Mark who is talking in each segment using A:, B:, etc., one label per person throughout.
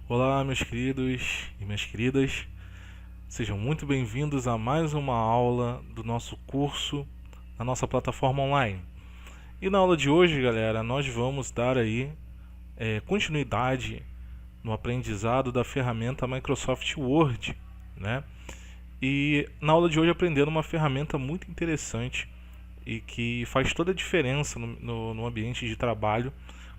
A: Olá, meus queridos e minhas queridas, sejam muito bem-vindos a mais uma aula do nosso curso na nossa plataforma online. E na aula de hoje, galera, nós vamos dar aí continuidade no aprendizado da ferramenta Microsoft Word, né? E na aula de hoje aprendendo uma ferramenta muito interessante e que faz toda a diferença no ambiente de trabalho,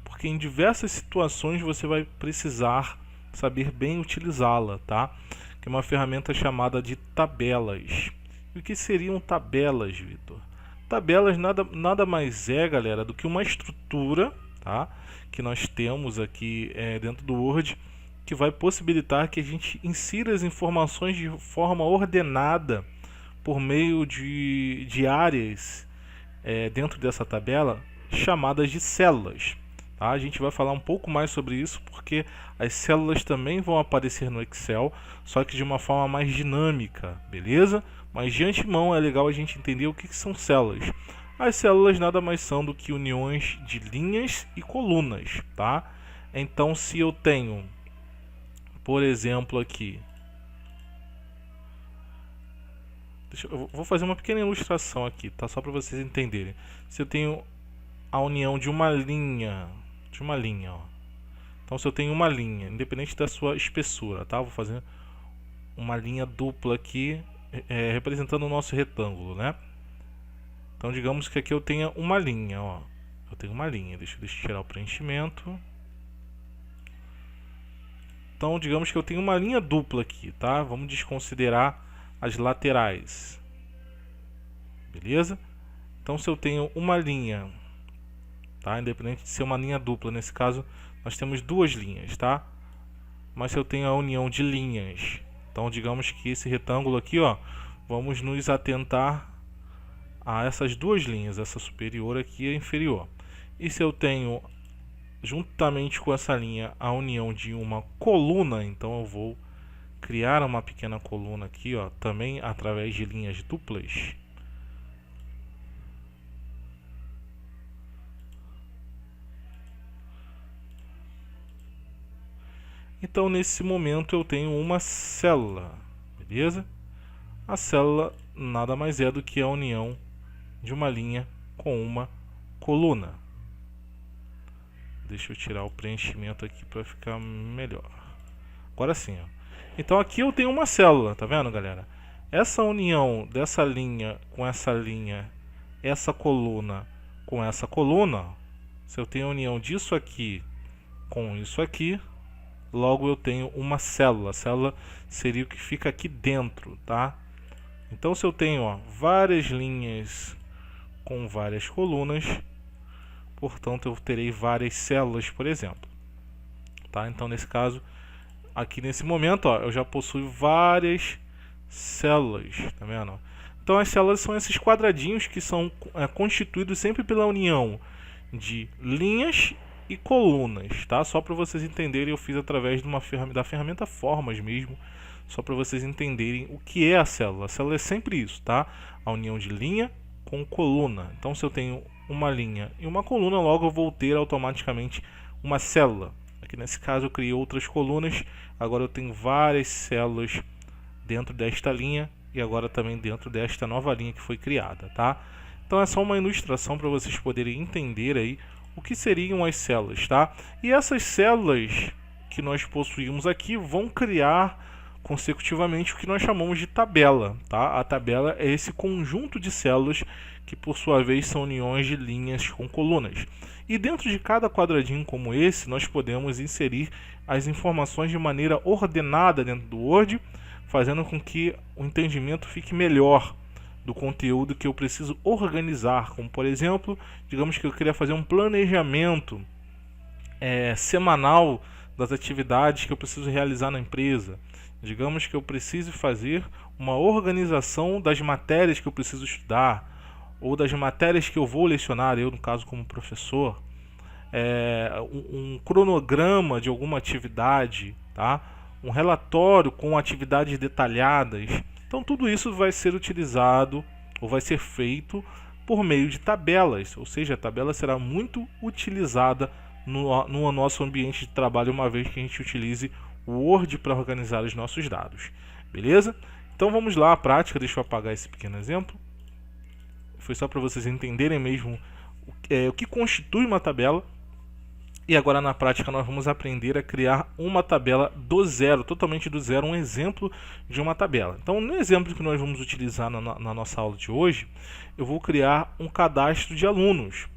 A: porque em diversas situações você vai precisar saber bem utilizá-la, tá? Que é uma ferramenta chamada de tabelas. E o que seriam tabelas, Vitor? Tabelas nada mais é, galera, do que uma estrutura, tá? Que nós temos aqui dentro do Word, que vai possibilitar que a gente insira as informações de forma ordenada por meio de áreas dentro dessa tabela chamadas de células. Tá? A gente vai falar um pouco mais sobre isso porque as células também vão aparecer no Excel, só que de uma forma mais dinâmica, beleza? Mas de antemão é legal a gente entender o que são células. As células nada mais são do que uniões de linhas e colunas, tá? Então, se eu tenho, por exemplo, aqui, eu vou fazer uma pequena ilustração aqui, tá? Só para vocês entenderem. Se eu tenho a união de uma linha, ó. Então, se eu tenho uma linha, independente da sua espessura, tá? Vou fazer uma linha dupla aqui, representando o nosso retângulo, né? Então, digamos que aqui eu tenha uma linha, ó. Eu tenho uma linha, deixa eu tirar o preenchimento. Então, digamos que eu tenho uma linha dupla aqui, tá? Vamos desconsiderar as laterais. Beleza? Então, se eu tenho uma linha, tá? Independente de ser uma linha dupla, nesse caso, nós temos duas linhas, tá? Mas se eu tenho a união de linhas, então digamos que esse retângulo aqui, ó, vamos nos atentar a essas duas linhas, essa superior aqui e a inferior. E se eu tenho juntamente com essa linha a união de uma coluna, então eu vou criar uma pequena coluna aqui, ó, também através de linhas duplas. Então, nesse momento eu tenho uma célula, beleza? A célula nada mais é do que a união de uma linha com uma coluna. Deixa eu tirar o preenchimento aqui para ficar melhor. Agora sim, ó. Então aqui eu tenho uma célula, tá vendo, galera? Essa união dessa linha, essa coluna com essa coluna, se eu tenho a união disso aqui com isso aqui, logo eu tenho uma célula. A célula seria o que fica aqui dentro, tá? Então, se eu tenho, ó, várias linhas com várias colunas, portanto eu terei várias células, por exemplo, tá? Então, nesse caso, aqui nesse momento, ó, eu já possuo várias células, tá vendo? Então, as células são esses quadradinhos que são constituídos sempre pela união de linhas e colunas, tá? Só para vocês entenderem, eu fiz através de da ferramenta Formas mesmo, só para vocês entenderem o que é a célula. A célula é sempre isso, tá? A união de linha com coluna. Então, se eu tenho uma linha e uma coluna, logo eu vou ter automaticamente uma célula. Aqui nesse caso eu criei outras colunas, agora eu tenho várias células dentro desta linha e agora também dentro desta nova linha que foi criada, tá? Então é só uma ilustração para vocês poderem entender aí o que seriam as células, tá? E essas células que nós possuímos aqui vão criar consecutivamente o que nós chamamos de tabela, tá? A tabela é esse conjunto de células que por sua vez são uniões de linhas com colunas. E dentro de cada quadradinho como esse, nós podemos inserir as informações de maneira ordenada dentro do Word, fazendo com que o entendimento fique melhor do conteúdo que eu preciso organizar, como por exemplo, digamos que eu queria fazer um planejamento semanal das atividades que eu preciso realizar na empresa. Digamos que eu preciso fazer uma organização das matérias que eu preciso estudar, ou das matérias que eu vou lecionar, eu no caso como professor, um cronograma de alguma atividade, tá? Um relatório com atividades detalhadas. Então tudo isso vai ser utilizado ou vai ser feito por meio de tabelas, ou seja, a tabela será muito utilizada no nosso ambiente de trabalho, uma vez que a gente utilize Word para organizar os nossos dados, beleza? Então vamos lá à prática, deixa eu apagar esse pequeno exemplo. Foi só para vocês entenderem mesmo o que constitui uma tabela. E agora na prática nós vamos aprender a criar uma tabela do zero, totalmente do zero, um exemplo de uma tabela. Então no exemplo que nós vamos utilizar na nossa aula de hoje, eu vou criar um cadastro de alunos.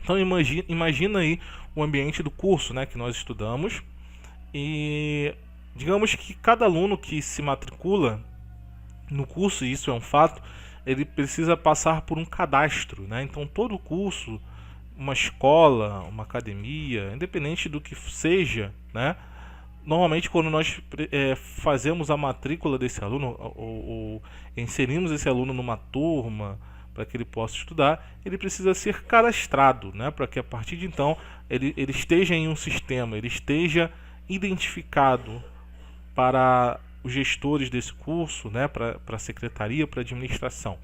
A: Então imagina aí o ambiente do curso, né, que nós estudamos, e digamos que cada aluno que se matricula no curso, e isso é um fato, ele precisa passar por um cadastro, né? Então todo curso, uma escola, uma academia, independente do que seja, né? Normalmente quando nós fazemos a matrícula desse aluno ou inserimos esse aluno numa turma para que ele possa estudar, ele precisa ser cadastrado, né? Para que a partir de então ele esteja em um sistema, ele esteja identificado para os gestores desse curso, né? Para a secretaria, para a administração.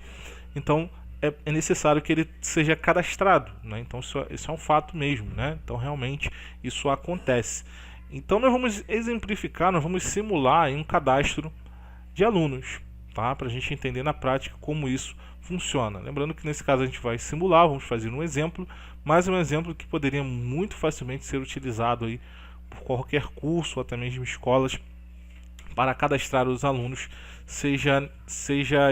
A: Então é necessário que ele seja cadastrado, né? Então isso é um fato mesmo, né? Então realmente isso acontece. Então nós vamos exemplificar, nós vamos simular aí um cadastro de alunos, tá? Para a gente entender na prática como isso funciona. Lembrando que nesse caso a gente vai simular, vamos fazer um exemplo, mas um exemplo que poderia muito facilmente ser utilizado aí por qualquer curso, ou até mesmo escolas, para cadastrar os alunos, seja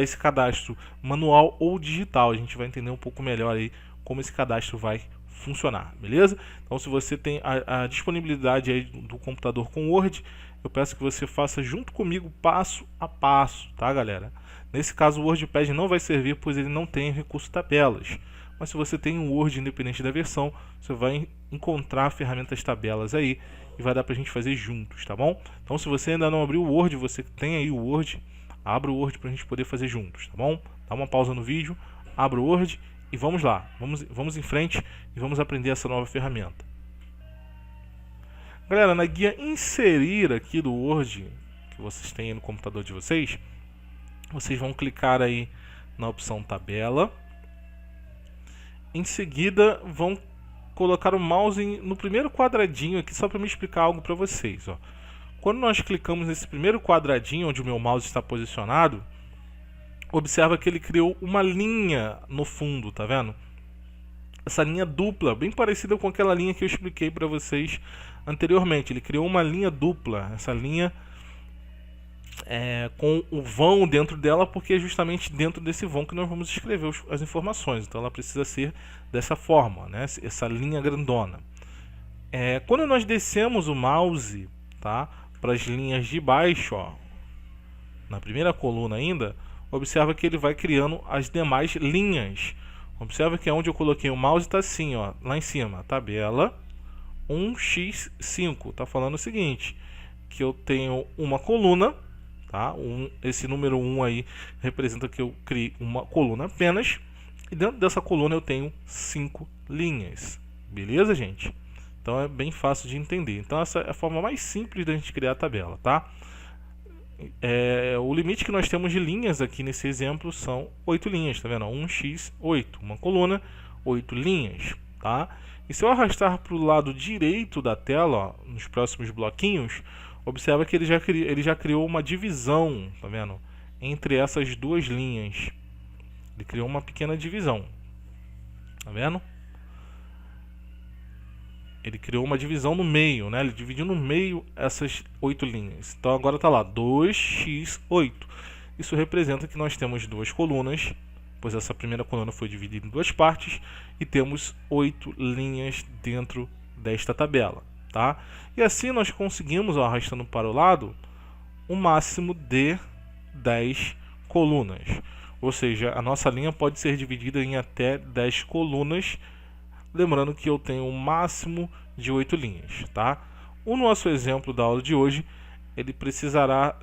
A: esse cadastro manual ou digital. A gente vai entender um pouco melhor aí como esse cadastro vai funcionar, beleza? Então se você tem a disponibilidade aí do computador com Word, eu peço que você faça junto comigo passo a passo, tá, galera? Nesse caso o WordPad não vai servir, pois ele não tem recurso tabelas. Mas se você tem um Word independente da versão, você vai encontrar ferramentas tabelas aí e vai dar pra gente fazer juntos, tá bom? Então se você ainda não abriu o Word, você tem aí o Word, abra o Word pra gente poder fazer juntos, tá bom? Dá uma pausa no vídeo, abra o Word e vamos lá. Vamos em frente e vamos aprender essa nova ferramenta. Galera, na guia inserir aqui do Word, que vocês têm aí no computador de vocês, vocês vão clicar aí na opção tabela. Em seguida, vão colocar o mouse no primeiro quadradinho aqui, só para me explicar algo para vocês. Ó. Quando nós clicamos nesse primeiro quadradinho, onde o meu mouse está posicionado, observa que ele criou uma linha no fundo, tá vendo? Essa linha dupla, bem parecida com aquela linha que eu expliquei para vocês anteriormente. Ele criou uma linha dupla, essa linha com o vão dentro dela, porque é justamente dentro desse vão que nós vamos escrever as informações. Então ela precisa ser dessa forma, né? Essa linha grandona. Quando nós descemos o mouse, tá, para as linhas de baixo, ó, na primeira coluna ainda, observa que ele vai criando as demais linhas. Observa que onde eu coloquei o mouse está assim, ó, lá em cima, tabela 1x5. Está falando o seguinte, que eu tenho uma coluna, tá? Esse número 1 aí representa que eu criei uma coluna apenas, e dentro dessa coluna eu tenho 5 linhas. Beleza, gente? Então é bem fácil de entender. Então essa é a forma mais simples da gente criar a tabela, tá? O limite que nós temos de linhas aqui nesse exemplo são 8 linhas, tá vendo? 1x8, uma coluna, 8 linhas, tá? E se eu arrastar para o lado direito da tela, ó, nos próximos bloquinhos, observa que ele já criou uma divisão, tá vendo? Entre essas duas linhas. Ele criou uma pequena divisão, tá vendo? Ele criou uma divisão no meio, né? Ele dividiu no meio essas 8 linhas. Então agora está lá, 2x8. Isso representa que nós temos duas colunas, pois essa primeira coluna foi dividida em duas partes, e temos 8 linhas dentro desta tabela, tá? E assim nós conseguimos, ó, arrastando para o lado, um máximo de 10 colunas. Ou seja, a nossa linha pode ser dividida em até 10 colunas, lembrando que eu tenho um máximo de 8 linhas, tá? O nosso exemplo da aula de hoje, ele precisará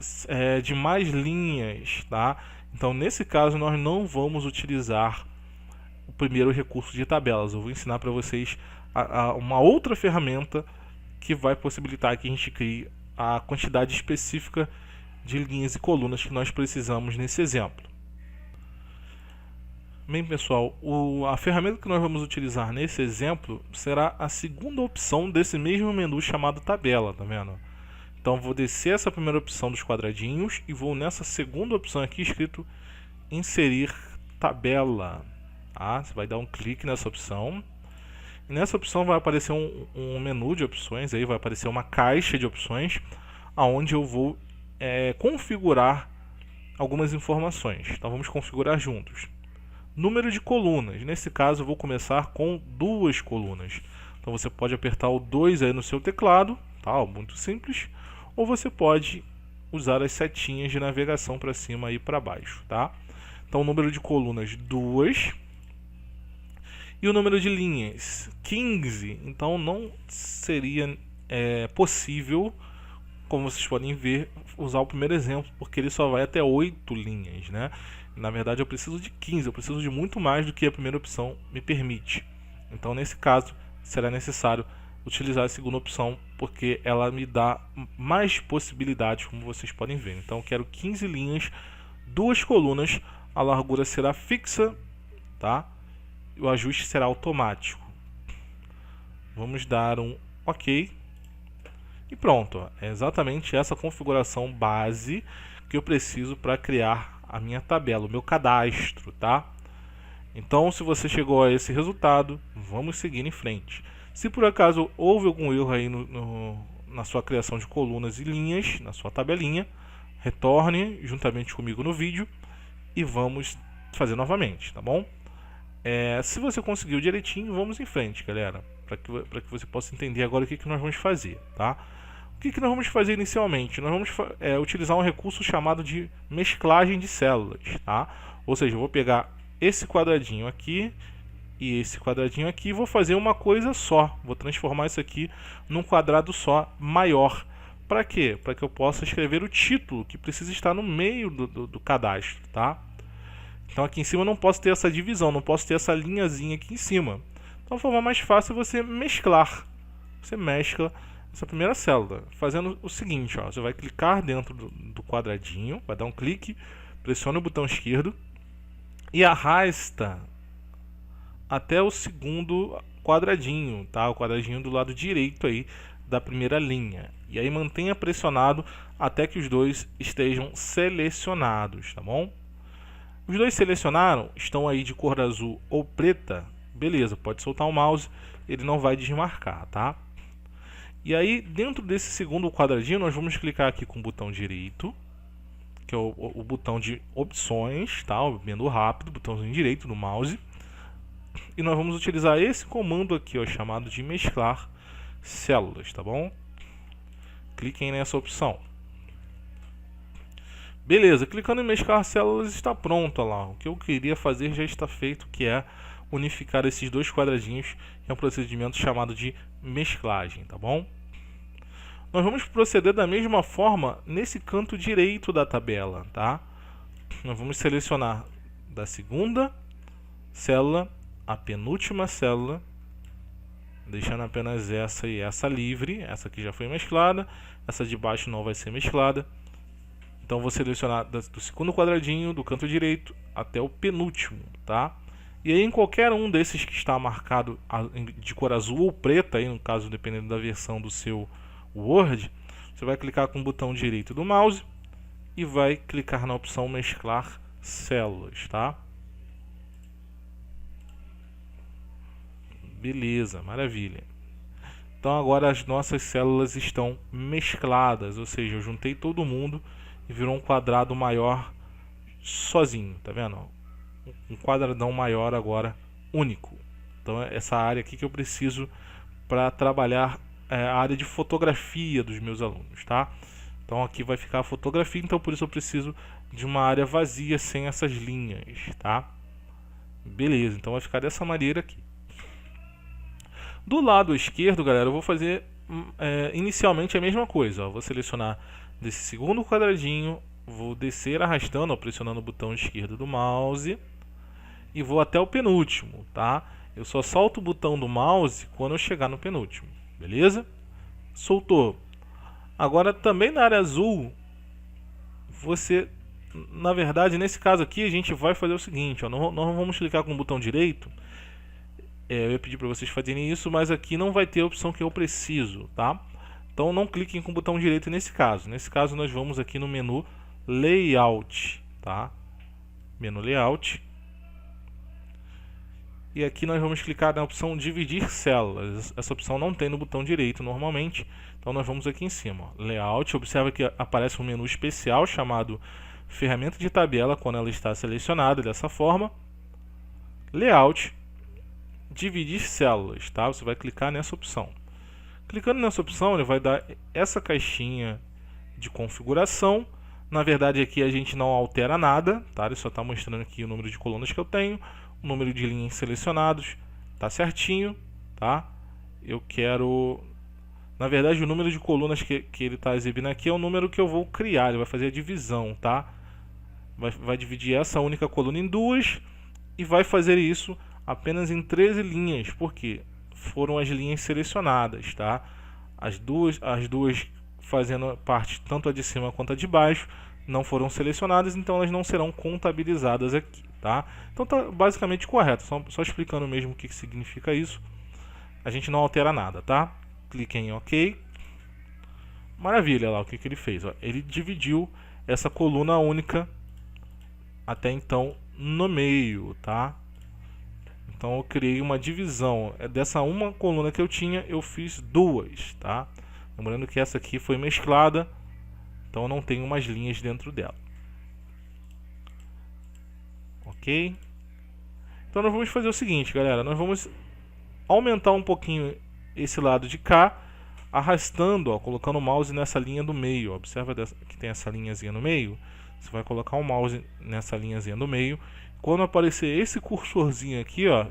A: de mais linhas, tá? Então, nesse caso, nós não vamos utilizar o primeiro recurso de tabelas. Eu vou ensinar para vocês uma outra ferramenta que vai possibilitar que a gente crie a quantidade específica de linhas e colunas que nós precisamos nesse exemplo. Bem, pessoal, a ferramenta que nós vamos utilizar nesse exemplo será a segunda opção desse mesmo menu chamado tabela, tá vendo? Então vou descer essa primeira opção dos quadradinhos e vou nessa segunda opção aqui escrito inserir tabela. Tá? Você vai dar um clique nessa opção. E nessa opção vai aparecer um menu de opções, aí vai aparecer uma caixa de opções, onde eu vou configurar algumas informações. Então vamos configurar juntos. Número de colunas. Nesse caso eu vou começar com 2 colunas. Então você pode apertar o 2 aí no seu teclado, tá? Muito simples. Ou você pode usar as setinhas de navegação para cima e para baixo, tá? Então o número de colunas 2 e o número de linhas 15. Então não seria possível, como vocês podem ver, usar o primeiro exemplo, porque ele só vai até 8 linhas, né? Na verdade eu preciso de 15, eu preciso de muito mais do que a primeira opção me permite. Então nesse caso será necessário utilizar a segunda opção, porque ela me dá mais possibilidades, como vocês podem ver. Então eu quero 15 linhas, 2 colunas, a largura será fixa, tá? E o ajuste será automático. Vamos dar um OK. E pronto, ó. É exatamente essa configuração base que eu preciso para criar a minha tabela, o meu cadastro, tá? Então, se você chegou a esse resultado, vamos seguir em frente. Se por acaso houve algum erro aí na sua criação de colunas e linhas, na sua tabelinha, retorne juntamente comigo no vídeo e vamos fazer novamente, tá bom? Se você conseguiu direitinho, vamos em frente, galera, para que você possa entender agora o que nós vamos fazer, tá? O que nós vamos fazer inicialmente? Nós vamos utilizar um recurso chamado de mesclagem de células, tá? Ou seja, eu vou pegar esse quadradinho aqui e esse quadradinho aqui e vou fazer uma coisa só. Vou transformar isso aqui num quadrado só maior. Para quê? Para que eu possa escrever o título, que precisa estar no meio do cadastro, tá? Então aqui em cima eu não posso ter essa divisão, não posso ter essa linhazinha aqui em cima. Então a forma mais fácil é você mesclar. Você mescla essa primeira célula, fazendo o seguinte, ó, você vai clicar dentro do quadradinho, vai dar um clique, pressiona o botão esquerdo e arrasta até o segundo quadradinho, tá? O quadradinho do lado direito aí da primeira linha. E aí mantenha pressionado até que os dois estejam selecionados, tá bom? Os dois selecionaram, estão aí de cor azul ou preta, beleza, pode soltar o mouse, ele não vai desmarcar, tá? E aí, dentro desse segundo quadradinho, nós vamos clicar aqui com o botão direito, que é o botão de opções, tá? O menu rápido, botãozinho direito do mouse. E nós vamos utilizar esse comando aqui, ó, chamado de mesclar células, tá bom? Cliquem nessa opção. Beleza, clicando em mesclar células está pronto, ó lá. O que eu queria fazer já está feito, que é unificar esses dois quadradinhos em um procedimento chamado de mesclagem, tá bom? Nós vamos proceder da mesma forma nesse canto direito da tabela, tá? Nós vamos selecionar da segunda célula a penúltima célula, deixando apenas essa e essa livre. Essa aqui já foi mesclada, essa de baixo não vai ser mesclada. Então vou selecionar do segundo quadradinho do canto direito até o penúltimo, tá? E aí em qualquer um desses que está marcado de cor azul ou preta, aí no caso dependendo da versão do seu Word, você vai clicar com o botão direito do mouse e vai clicar na opção mesclar células, tá? Beleza, maravilha. Então agora as nossas células estão mescladas, ou seja, eu juntei todo mundo e virou um quadrado maior sozinho, tá vendo? Um quadradão maior agora, único. Então é essa área aqui que eu preciso para trabalhar a área de fotografia dos meus alunos, tá? Então aqui vai ficar a fotografia, então por isso eu preciso de uma área vazia sem essas linhas, tá? Beleza, então vai ficar dessa maneira aqui. Do lado esquerdo, galera, eu vou fazer inicialmente a mesma coisa, ó. Vou selecionar desse segundo quadradinho, vou descer arrastando, ó, pressionando o botão esquerdo do mouse e vou até o penúltimo, tá? Eu só solto o botão do mouse quando eu chegar no penúltimo, beleza? Soltou. Agora também na área azul, você, na verdade, nesse caso aqui a gente vai fazer o seguinte, ó, nós vamos clicar com o botão direito. Eu ia pedir para vocês fazerem isso, mas aqui não vai ter a opção que eu preciso, tá? Então não cliquem com o botão direito nesse caso. Nesse caso nós vamos aqui no menu Layout, tá? Menu Layout. E aqui nós vamos clicar na opção Dividir células. Essa opção não tem no botão direito normalmente. Então nós vamos aqui em cima, ó, Layout. Observa que aparece um menu especial chamado Ferramenta de tabela quando ela está selecionada dessa forma. Layout, Dividir células, tá? Você vai clicar nessa opção. Clicando nessa opção, ele vai dar essa caixinha de configuração. Na verdade, aqui a gente não altera nada, tá? Ele só está mostrando aqui o número de colunas que eu tenho, o número de linhas selecionados, tá certinho, tá? Eu quero... Na verdade, o número de colunas que ele está exibindo aqui é o número que eu vou criar, ele vai fazer a divisão, tá? Vai dividir essa única coluna em duas e vai fazer isso apenas em 13 linhas, porque foram as linhas selecionadas, tá? As duas fazendo parte tanto a de cima quanto a de baixo não foram selecionadas, então elas não serão contabilizadas aqui, tá? Então tá basicamente correto, só explicando mesmo o que significa isso. A gente não altera nada, tá? Clique em OK. Maravilha, lá o que ele fez, ó. Ele dividiu essa coluna única até então no meio, tá? Então eu criei uma divisão. Dessa uma coluna que eu tinha, eu fiz duas, tá? Lembrando que essa aqui foi mesclada, então eu não tenho mais linhas dentro dela. Ok? Então nós vamos fazer o seguinte, galera. Nós vamos aumentar um pouquinho esse lado de cá, arrastando, ó, colocando o mouse nessa linha do meio. Observa que tem essa linhazinha no meio. Você vai colocar o mouse nessa linhazinha do meio. Quando aparecer esse cursorzinho aqui, ó,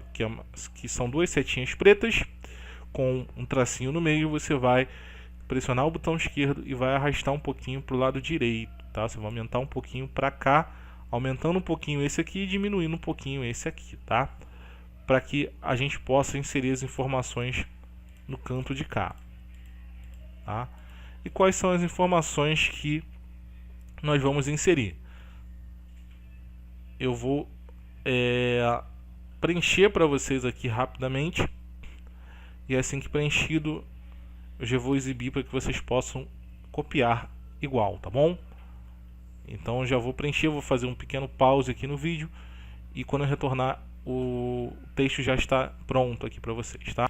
A: que são duas setinhas pretas com um tracinho no meio, você vai pressionar o botão esquerdo e vai arrastar um pouquinho para o lado direito, tá? Você vai aumentar um pouquinho para cá, aumentando um pouquinho esse aqui e diminuindo um pouquinho esse aqui, tá? Para que a gente possa inserir as informações no canto de cá, tá? E quais são as informações que nós vamos inserir? Eu vou preencher para vocês aqui rapidamente, e assim que preenchido eu já vou exibir para que vocês possam copiar igual, tá bom? Então eu já vou preencher, vou fazer um pequeno pause aqui no vídeo, e quando eu retornar o texto já está pronto aqui para vocês, tá?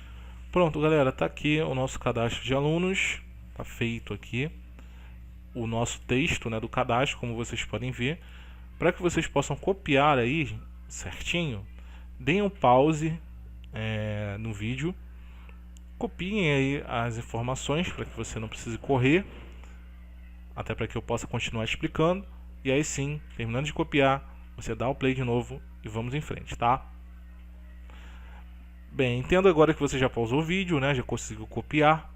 A: Pronto, galera, tá aqui o nosso cadastro de alunos, tá feito aqui o nosso texto, né, do cadastro, como vocês podem ver. Para que vocês possam copiar aí certinho, deem um pause no vídeo, copiem aí as informações para que você não precise correr, até para que eu possa continuar explicando, e aí sim, terminando de copiar, você dá o play de novo e vamos em frente, tá? Bem, entendo agora que você já pausou o vídeo, né, já conseguiu copiar.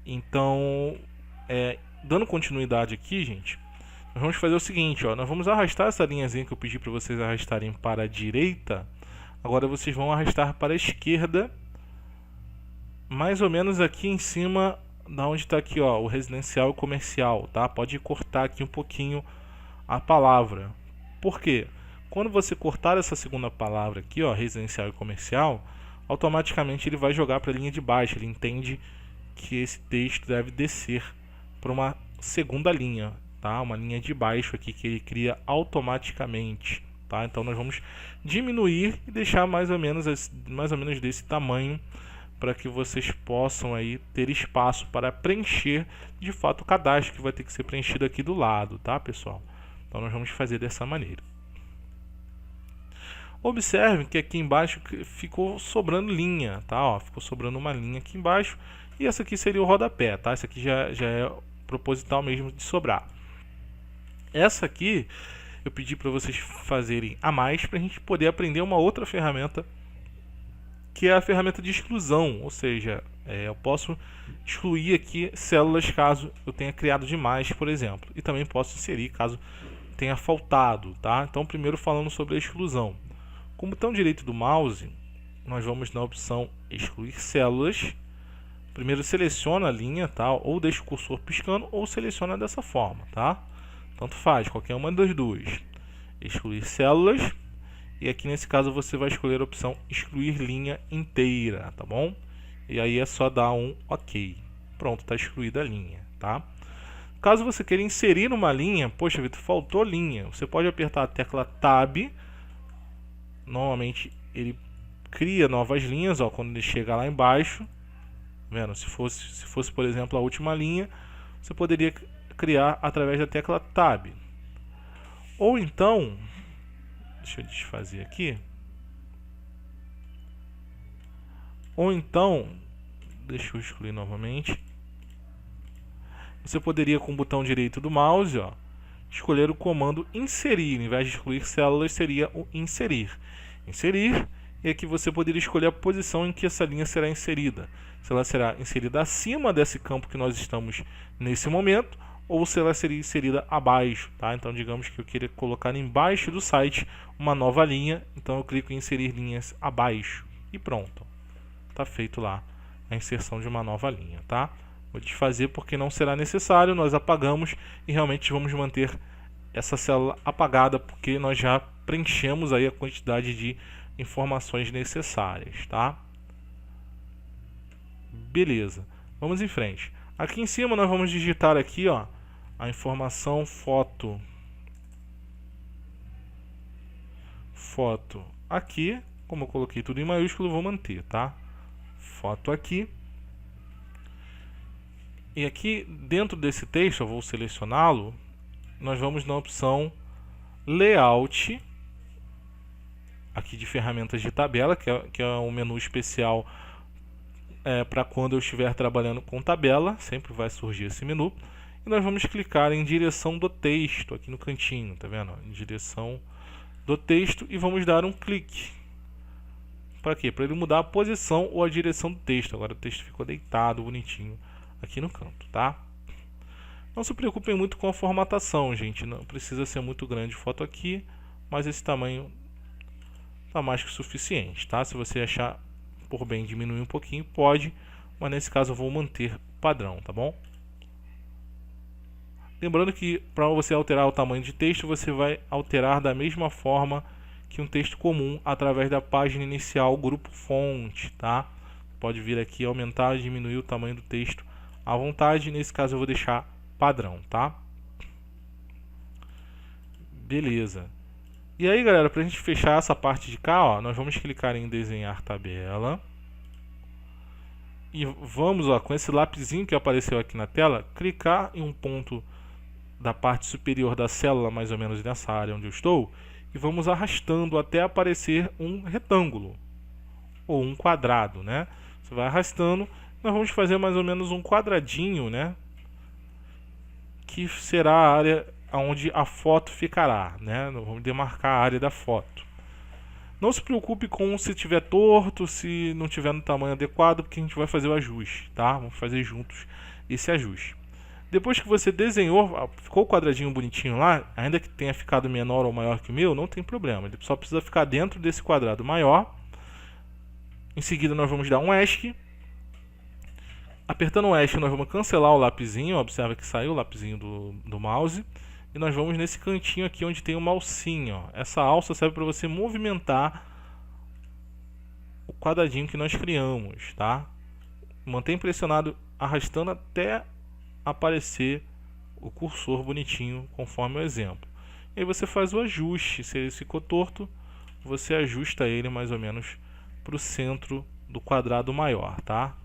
A: Então, dando continuidade aqui, gente, nós vamos fazer o seguinte, ó, nós vamos arrastar essa linhazinha que eu pedi para vocês arrastarem para a direita. Agora vocês vão arrastar para a esquerda, mais ou menos aqui em cima da onde está aqui, ó, o residencial e comercial, tá? Pode cortar aqui um pouquinho a palavra. Por quê? Quando você cortar essa segunda palavra aqui, ó, residencial e comercial, automaticamente ele vai jogar para a linha de baixo. Ele entende que esse texto deve descer para uma segunda linha, tá? Uma linha de baixo aqui que ele cria automaticamente, tá? Então nós vamos diminuir e deixar mais ou menos desse tamanho, para que vocês possam aí ter espaço para preencher de fato o cadastro que vai ter que ser preenchido aqui do lado, tá, pessoal? Então nós vamos fazer dessa maneira. Observe que aqui embaixo ficou sobrando linha, tá? Ó, ficou sobrando uma linha aqui embaixo, e essa aqui seria o rodapé, tá? Essa aqui já é proposital mesmo de sobrar. Essa aqui eu pedi para vocês fazerem a mais, para a gente poder aprender uma outra ferramenta, que é a ferramenta de exclusão, ou seja, eu posso excluir aqui células caso eu tenha criado demais, por exemplo, e também posso inserir caso tenha faltado, tá? Então primeiro falando sobre a exclusão. Com o botão direito do mouse, nós vamos na opção excluir células. Primeiro seleciona a linha, tá? Ou deixa o cursor piscando, ou seleciona dessa forma, tá? Tanto faz, qualquer uma das duas. Excluir células. E aqui nesse caso você vai escolher a opção excluir linha inteira, tá bom? E aí é só dar um OK. Pronto, está excluída a linha, tá? Caso você queira inserir uma linha, poxa, Vitor, faltou linha. Você pode apertar a tecla Tab. Normalmente ele cria novas linhas, ó, quando ele chega lá embaixo. Vendo? Se fosse, por exemplo, a última linha, você poderia criar através da tecla Tab. Ou então, deixa eu desfazer aqui. Ou então, deixa eu excluir novamente. Você poderia, com o botão direito do mouse, ó, escolher o comando inserir. Em vez de excluir células, seria o inserir. Inserir, e aqui você poderia escolher a posição em que essa linha será inserida. Se ela será inserida acima desse campo que nós estamos nesse momento, ou se ela seria inserida abaixo, tá? Então, digamos que eu queira colocar embaixo do site uma nova linha, então eu clico em inserir linhas abaixo e pronto. Tá feito lá a inserção de uma nova linha, tá? Vou desfazer porque não será necessário, nós apagamos e realmente vamos manter essa célula apagada porque nós já preenchemos aí a quantidade de informações necessárias, tá? Beleza, vamos em frente. Aqui em cima nós vamos digitar aqui, ó, a informação foto aqui. Como eu coloquei tudo em maiúsculo, vou manter, tá? Foto aqui. E aqui dentro desse texto, eu vou selecioná-lo, nós vamos na opção Layout, aqui de ferramentas de tabela, que é um menu especial para quando eu estiver trabalhando com tabela, sempre vai surgir esse menu. E nós vamos clicar em direção do texto, aqui no cantinho, tá vendo? Em direção do texto, e vamos dar um clique. Para quê? Para ele mudar a posição ou a direção do texto. Agora o texto ficou deitado, bonitinho, aqui no canto, tá? Não se preocupem muito com a formatação, gente. Não precisa ser muito grande foto aqui, mas esse tamanho está mais que suficiente, tá? Se você achar por bem diminuir um pouquinho, pode, mas nesse caso eu vou manter o padrão, tá bom? Lembrando que para você alterar o tamanho de texto, você vai alterar da mesma forma que um texto comum através da página inicial, grupo fonte, tá? Pode vir aqui aumentar e diminuir o tamanho do texto à vontade. Nesse caso eu vou deixar padrão, tá? Beleza. E aí, galera, para a gente fechar essa parte de cá, ó, nós vamos clicar em desenhar tabela. E vamos, ó, com esse lapisinho que apareceu aqui na tela, clicar em um ponto da parte superior da célula, mais ou menos nessa área onde eu estou, e vamos arrastando até aparecer um retângulo ou um quadrado, né? Você vai arrastando, nós vamos fazer mais ou menos um quadradinho, né? Que será a área onde a foto ficará, né? Vamos demarcar a área da foto. Não se preocupe com se estiver torto, se não estiver no tamanho adequado, porque a gente vai fazer o ajuste, tá? Vamos fazer juntos esse ajuste. Depois que você desenhou, ficou o quadradinho bonitinho lá, ainda que tenha ficado menor ou maior que o meu, não tem problema. Ele só precisa ficar dentro desse quadrado maior. Em seguida nós vamos dar um ESC. Apertando o ESC nós vamos cancelar o lapisinho, observa que saiu o lapisinho do mouse. E nós vamos nesse cantinho aqui onde tem uma alcinha, ó. Essa alça serve para você movimentar o quadradinho que nós criamos, tá? Mantém pressionado, arrastando até aparecer o cursor bonitinho, conforme o exemplo. E aí você faz o ajuste. Se ele ficou torto, você ajusta ele mais ou menos para o centro do quadrado maior, tá?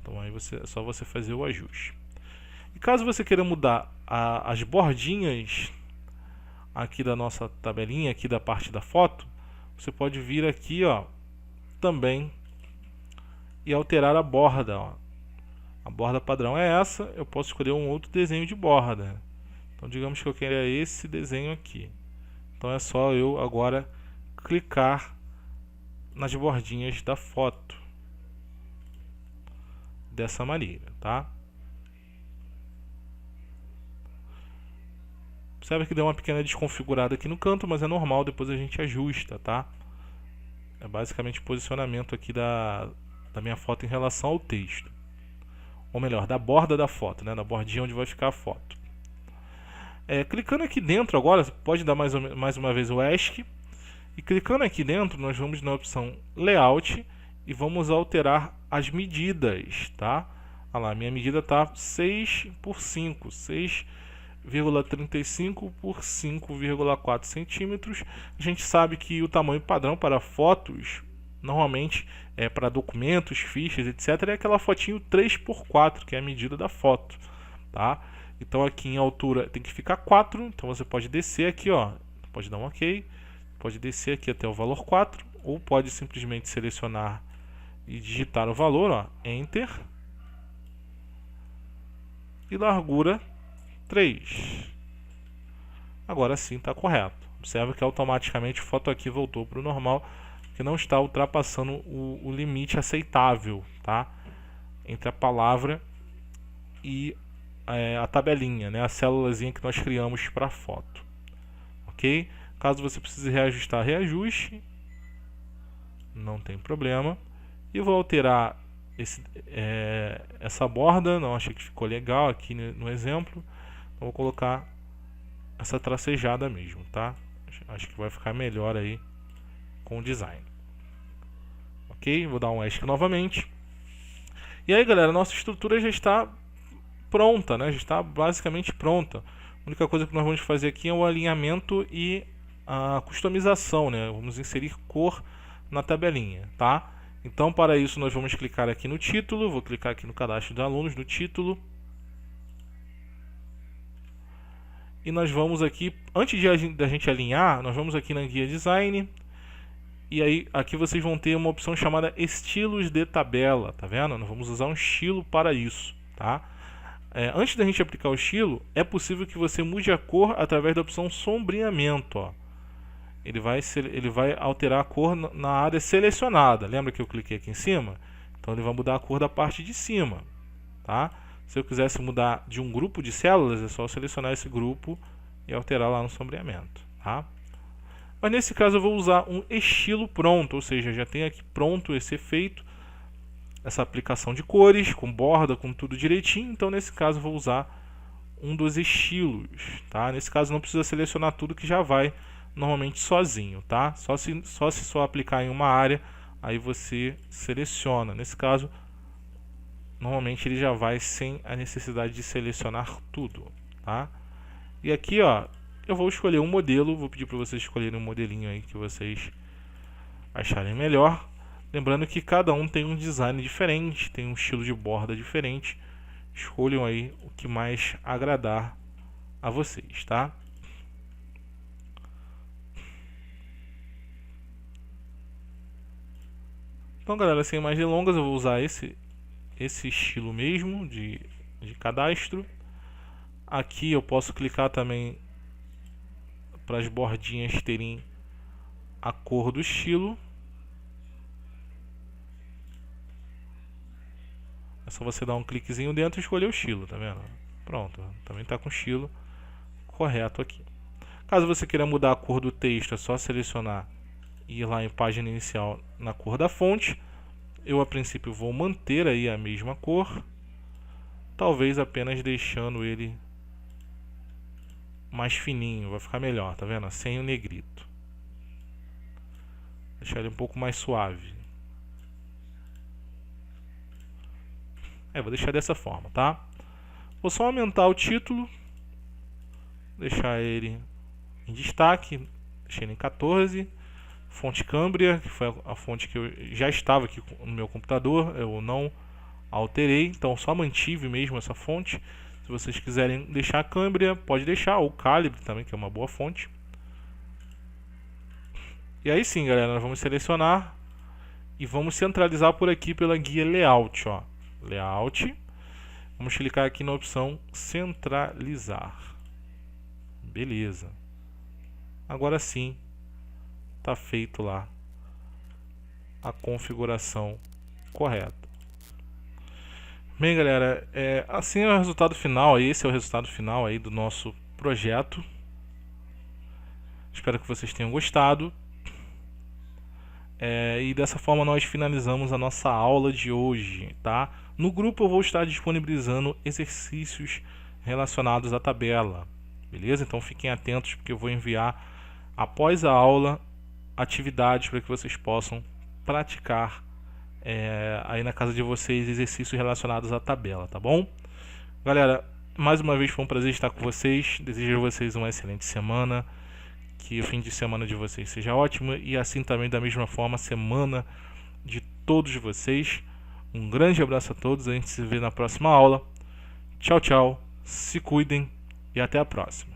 A: Então aí é só você fazer o ajuste. E caso você queira mudar as bordinhas aqui da nossa tabelinha, aqui da parte da foto, você pode vir aqui, ó, também e alterar a borda, ó. A borda padrão é essa, eu posso escolher um outro desenho de borda. Então digamos que eu queira esse desenho aqui. Então é só eu agora clicar nas bordinhas da foto dessa maneira, tá? Observe que deu uma pequena desconfigurada aqui no canto, mas é normal, depois a gente ajusta, tá? É basicamente o posicionamento aqui da minha foto em relação ao texto. Ou melhor, da borda da foto, né? Da bordinha onde vai ficar a foto. Clicando aqui dentro agora, você pode dar mais uma vez o ESC. E clicando aqui dentro, nós vamos na opção Layout e vamos alterar as medidas, tá? Olha lá, minha medida tá 6 por 5, 6,35 por 5,4 centímetros. A gente sabe que o tamanho padrão para fotos, normalmente para documentos, fichas, etc, é aquela fotinho 3 por 4, que é a medida da foto, tá? Então aqui em altura tem que ficar 4, então você pode descer aqui, ó, pode dar um OK, pode descer aqui até o valor 4, ou pode simplesmente selecionar e digitar o valor, ó, Enter, e largura 3. Agora sim está correto. Observe que automaticamente a foto aqui voltou para o normal, que não está ultrapassando o limite aceitável, tá? Entre a palavra e a tabelinha, né? A célulazinha que nós criamos para a foto. Ok? Caso você precise reajustar, reajuste. Não tem problema. E vou alterar essa borda. Não achei que ficou legal aqui no exemplo. Então vou colocar essa tracejada mesmo, tá? Acho que vai ficar melhor aí com o design. Ok? Vou dar um ESC novamente. E aí, galera, nossa estrutura já está pronta, né? Já está basicamente pronta. A única coisa que nós vamos fazer aqui é o alinhamento e a customização, né? Vamos inserir cor na tabelinha, tá? Então, para isso, nós vamos clicar aqui no título. Vou clicar aqui no cadastro de alunos, no título. E nós vamos aqui, antes da gente alinhar, nós vamos aqui na guia design. E aí, aqui vocês vão ter uma opção chamada estilos de tabela, tá vendo? Nós vamos usar um estilo para isso, tá? Antes da gente aplicar o estilo, é possível que você mude a cor através da opção sombreamento, ó. Ele vai alterar a cor na área selecionada. Lembra que eu cliquei aqui em cima? Então ele vai mudar a cor da parte de cima, tá? Se eu quisesse mudar de um grupo de células, é só selecionar esse grupo e alterar lá no sombreamento, tá? Mas nesse caso eu vou usar um estilo pronto, ou seja, já tem aqui pronto esse efeito, essa aplicação de cores, com borda, com tudo direitinho. Então nesse caso eu vou usar um dos estilos, tá? Nesse caso não precisa selecionar tudo, que já vai normalmente sozinho, tá? Só se aplicar em uma área, aí você seleciona. Nesse caso, normalmente ele já vai sem a necessidade de selecionar tudo, tá? E aqui, ó, eu vou escolher um modelo, vou pedir para vocês escolherem um modelinho aí que vocês acharem melhor. Lembrando que cada um tem um design diferente, tem um estilo de borda diferente. Escolham aí o que mais agradar a vocês, tá? Então, galera, sem mais delongas, eu vou usar esse estilo mesmo de cadastro. Aqui eu posso clicar também para as bordinhas terem a cor do estilo. É só você dar um cliquezinho dentro e escolher o estilo, tá vendo? Pronto, também está com o estilo correto aqui. Caso você queira mudar a cor do texto, é só selecionar e ir lá em página inicial na cor da fonte. Eu a princípio vou manter aí a mesma cor, talvez apenas deixando ele mais fininho, vai ficar melhor, tá vendo? Sem o negrito. Deixar ele um pouco mais suave. Vou deixar dessa forma, tá? Vou só aumentar o título, deixar ele em destaque, deixei ele em 14. Fonte Cambria, que foi a fonte que eu já estava aqui no meu computador, eu não alterei, então só mantive mesmo essa fonte. Se vocês quiserem deixar a Cambria, pode deixar, ou Calibre também, que é uma boa fonte. E aí sim, galera, nós vamos selecionar e vamos centralizar por aqui pela guia Layout, ó. Layout. Vamos clicar aqui na opção Centralizar. Beleza. Agora sim, está feito lá a configuração correta. Bem, galera, assim é o resultado final. Esse é o resultado final aí do nosso projeto. Espero que vocês tenham gostado. E dessa forma nós finalizamos a nossa aula de hoje, tá? No grupo eu vou estar disponibilizando exercícios relacionados à tabela, beleza? Então fiquem atentos, porque eu vou enviar após a aula atividades para que vocês possam praticar aí na casa de vocês exercícios relacionados à tabela, tá bom? Galera, mais uma vez foi um prazer estar com vocês. Desejo a vocês uma excelente semana. Que o fim de semana de vocês seja ótimo e assim também da mesma forma a semana de todos vocês. Um grande abraço a todos, a gente se vê na próxima aula. Tchau, tchau, se cuidem e até a próxima.